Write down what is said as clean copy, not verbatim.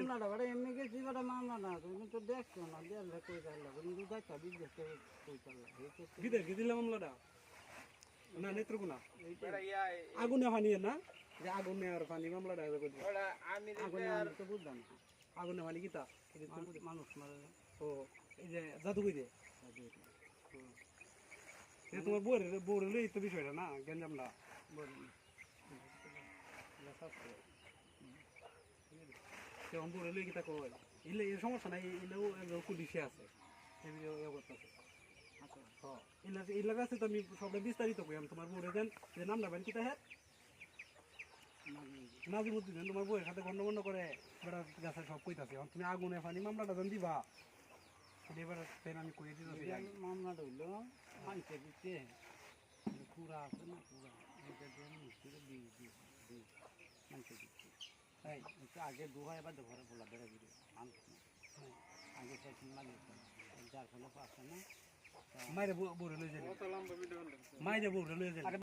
মামলাটা বড় এমনি গেছি বড় মামলা না তুমি তো দেখছো না দেখলে কই তাহলে কিন্তু দেখা বিদেশ কই তাহলে বিদেশ কি দিলাম মামলাটা না নেত্রকোনা আগুনে পানি না যে আগুনে আর পানি মামলাটা করতে আগুনে তো বুঝলাম না আগুনে পানি কিতা মানুষ মারে ও এই যে জাদুঘরে তোমার বউর লই তো বিষয়টা না গেঞ্জামটা কেমন বউর লই কিতা কয় এলে এর সমস্যা নাই এলেও পুলিশে আছে এলাকা আছে তো আমি সবটা বিস্তারিত কই আমি তোমার বউরে দেন যে নামটা বেন কিতা হ্যাঁ নাজিমুদ্দিন তোমার বউয়ের সাথে গন্ডগন্ড করে বেড়া গাছে সব কইতাছে তুমি আগুনে পানি মামলাটা দেন দিবা এবার আমি কই দিতেছি মামলাটা হইলো মানুষের দিচ্ছে পুরা আছে না পুরা এটা দিয়ে মিষ্টিতে মানুষের দিচ্ছে তাই আগে দুহাই এবার ঘরে বলা বেড়া দিবে মানুষ না আগে সেদিন লাগিয়েছে যার ফলে পাচ্ছে না মাইরে বউরে লয়ে যাবে মাইরে বউরে লয়ে যাবে